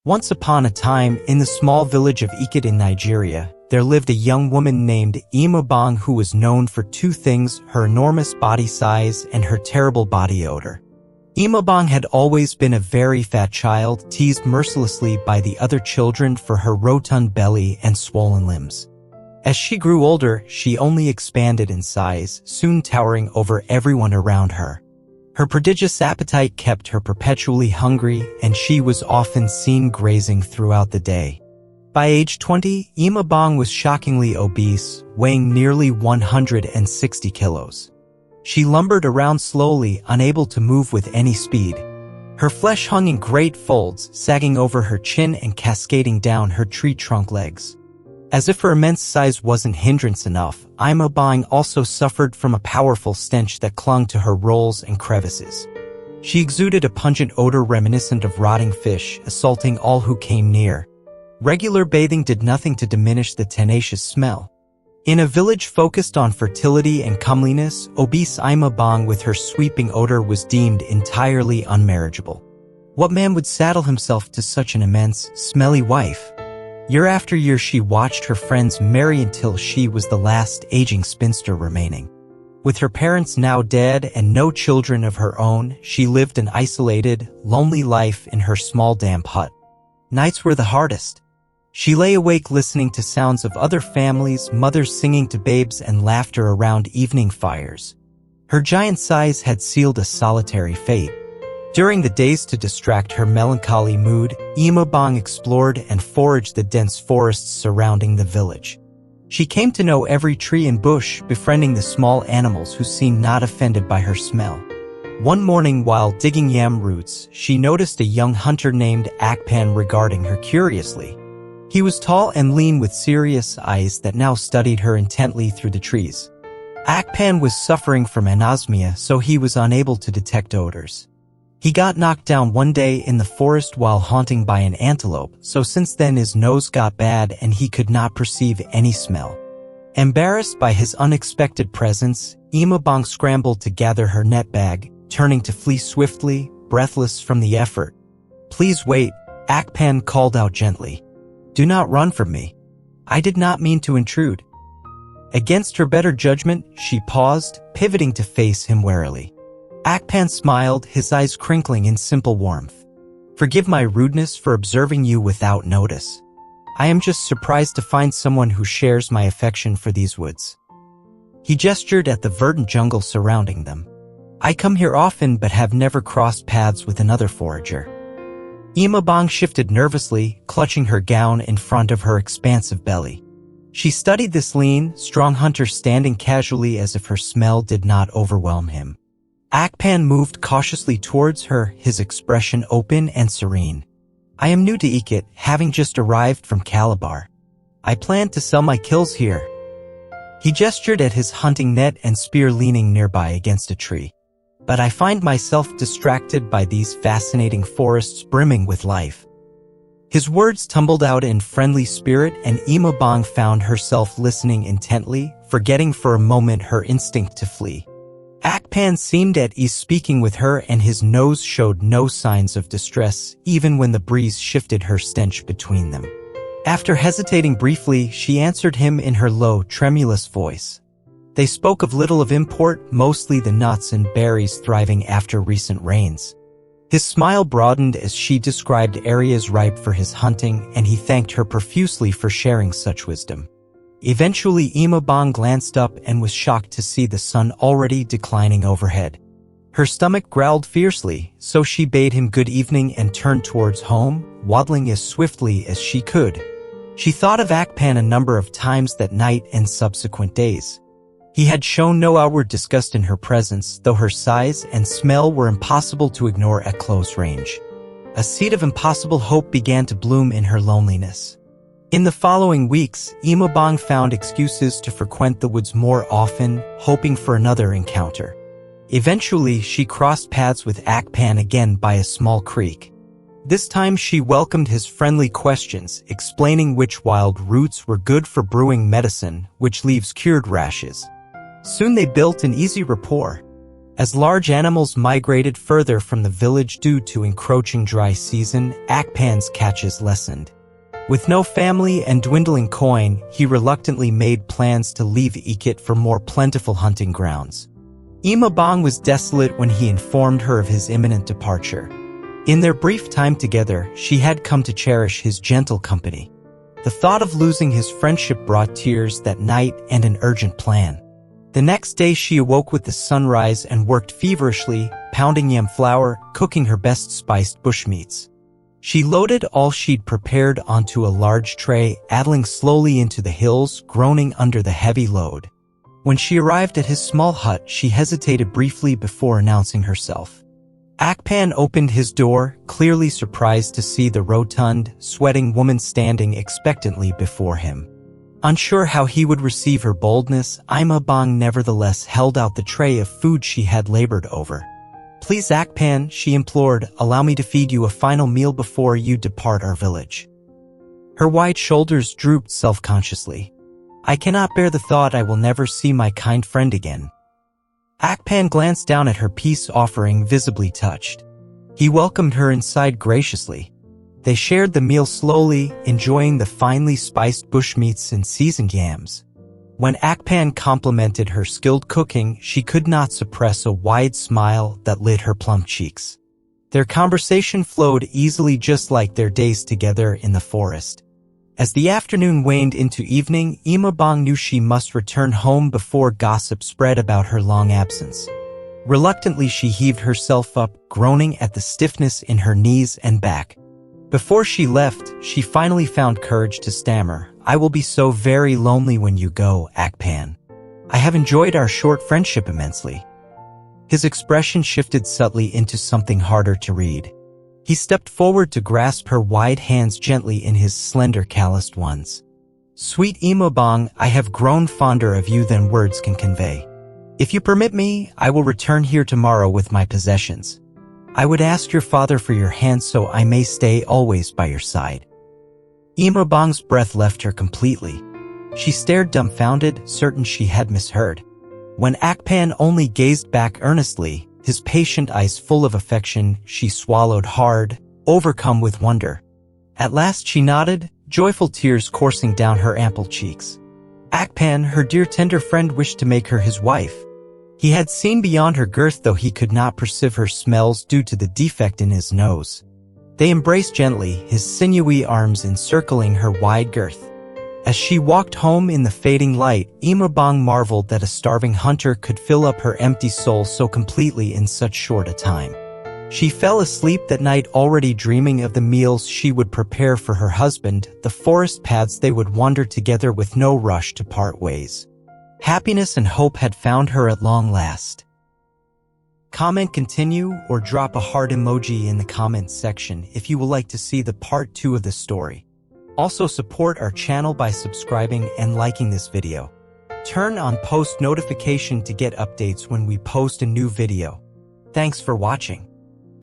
Once upon a time, in the small village of Ikit in Nigeria, there lived a young woman named Imabong who was known for two things: her enormous body size and her terrible body odor. Imabong had always been a very fat child, teased mercilessly by the other children for her rotund belly and swollen limbs. As she grew older, she only expanded in size, soon towering over everyone around her. Her prodigious appetite kept her perpetually hungry, and she was often seen grazing throughout the day. By age 20, Imabong was shockingly obese, weighing nearly 160 kilos. She lumbered around slowly, unable to move with any speed. Her flesh hung in great folds, sagging over her chin and cascading down her tree trunk legs. As if her immense size wasn't hindrance enough, Imabong also suffered from a powerful stench that clung to her rolls and crevices. She exuded a pungent odor reminiscent of rotting fish, assaulting all who came near. Regular bathing did nothing to diminish the tenacious smell. In a village focused on fertility and comeliness, obese Imabong with her sweeping odor was deemed entirely unmarriageable. What man would saddle himself to such an immense, smelly wife? Year after year she watched her friends marry until she was the last aging spinster remaining. With her parents now dead and no children of her own, she lived an isolated, lonely life in her small damp hut. Nights were the hardest. She lay awake listening to sounds of other families, mothers singing to babes, and laughter around evening fires. Her giant size had sealed a solitary fate. During the days, to distract her melancholy mood, Imabong explored and foraged the dense forests surrounding the village. She came to know every tree and bush, befriending the small animals who seemed not offended by her smell. One morning while digging yam roots, she noticed a young hunter named Akpan regarding her curiously. He was tall and lean with serious eyes that now studied her intently through the trees. Akpan was suffering from anosmia, so he was unable to detect odors. He got knocked down one day in the forest while hunting by an antelope, so since then his nose got bad and he could not perceive any smell. Embarrassed by his unexpected presence, Imabong scrambled to gather her net bag, turning to flee swiftly, breathless from the effort. "Please wait," Akpan called out gently. "Do not run from me. I did not mean to intrude." Against her better judgment, she paused, pivoting to face him warily. Akpan smiled, his eyes crinkling in simple warmth. "Forgive my rudeness for observing you without notice. I am just surprised to find someone who shares my affection for these woods." He gestured at the verdant jungle surrounding them. "I come here often but have never crossed paths with another forager." Imabong shifted nervously, clutching her gown in front of her expansive belly. She studied this lean, strong hunter standing casually as if her smell did not overwhelm him. Akpan moved cautiously towards her, his expression open and serene. "I am new to Ikit, having just arrived from Calabar. I plan to sell my kills here." He gestured at his hunting net and spear leaning nearby against a tree. "But I find myself distracted by these fascinating forests brimming with life." His words tumbled out in friendly spirit, and Imabong found herself listening intently, forgetting for a moment her instinct to flee. Akpan seemed at ease speaking with her, and his nose showed no signs of distress, even when the breeze shifted her stench between them. After hesitating briefly, she answered him in her low, tremulous voice. They spoke of little of import, mostly the nuts and berries thriving after recent rains. His smile broadened as she described areas ripe for his hunting, and he thanked her profusely for sharing such wisdom. Eventually, Imabong glanced up and was shocked to see the sun already declining overhead. Her stomach growled fiercely, so she bade him good evening and turned towards home, waddling as swiftly as she could. She thought of Akpan a number of times that night and subsequent days. He had shown no outward disgust in her presence, though her size and smell were impossible to ignore at close range. A seed of impossible hope began to bloom in her loneliness. In the following weeks, Imabong found excuses to frequent the woods more often, hoping for another encounter. Eventually, she crossed paths with Akpan again by a small creek. This time she welcomed his friendly questions, explaining which wild roots were good for brewing medicine, which leaves cured rashes. Soon they built an easy rapport. As large animals migrated further from the village due to encroaching dry season, Akpan's catches lessened. With no family and dwindling coin, he reluctantly made plans to leave Ikit for more plentiful hunting grounds. Imabong was desolate when he informed her of his imminent departure. In their brief time together, she had come to cherish his gentle company. The thought of losing his friendship brought tears that night and an urgent plan. The next day she awoke with the sunrise and worked feverishly, pounding yam flour, cooking her best spiced bushmeats. She loaded all she'd prepared onto a large tray, addling slowly into the hills, groaning under the heavy load. When she arrived at his small hut, she hesitated briefly before announcing herself. Akpan opened his door, clearly surprised to see the rotund, sweating woman standing expectantly before him. Unsure how he would receive her boldness, Imabong nevertheless held out the tray of food she had labored over. "Please, Akpan," she implored, "allow me to feed you a final meal before you depart our village." Her wide shoulders drooped self-consciously. "I cannot bear the thought I will never see my kind friend again." Akpan glanced down at her peace offering, visibly touched. He welcomed her inside graciously. They shared the meal slowly, enjoying the finely spiced bushmeats and seasoned yams. When Akpan complimented her skilled cooking, she could not suppress a wide smile that lit her plump cheeks. Their conversation flowed easily, just like their days together in the forest. As the afternoon waned into evening, Imabong knew she must return home before gossip spread about her long absence. Reluctantly she heaved herself up, groaning at the stiffness in her knees and back. Before she left, she finally found courage to stammer, "I will be so very lonely when you go, Akpan. I have enjoyed our short friendship immensely." His expression shifted subtly into something harder to read. He stepped forward to grasp her wide hands gently in his slender, calloused ones. "Sweet Imabong, I have grown fonder of you than words can convey. If you permit me, I will return here tomorrow with my possessions. I would ask your father for your hand so I may stay always by your side." Imabong's breath left her completely. She stared dumbfounded, certain she had misheard. When Akpan only gazed back earnestly, his patient eyes full of affection, she swallowed hard, overcome with wonder. At last she nodded, joyful tears coursing down her ample cheeks. Akpan, her dear tender friend, wished to make her his wife. He had seen beyond her girth, though he could not perceive her smells due to the defect in his nose. They embraced gently, his sinewy arms encircling her wide girth. As she walked home in the fading light, Imabong marveled that a starving hunter could fill up her empty soul so completely in such short a time. She fell asleep that night, already dreaming of the meals she would prepare for her husband, the forest paths they would wander together with no rush to part ways. Happiness and hope had found her at long last. Comment continue or drop a heart emoji in the comments section if you would like to see the part 2 of the story. Also support our channel by subscribing and liking this video. Turn on post notification to get updates when we post a new video. Thanks for watching.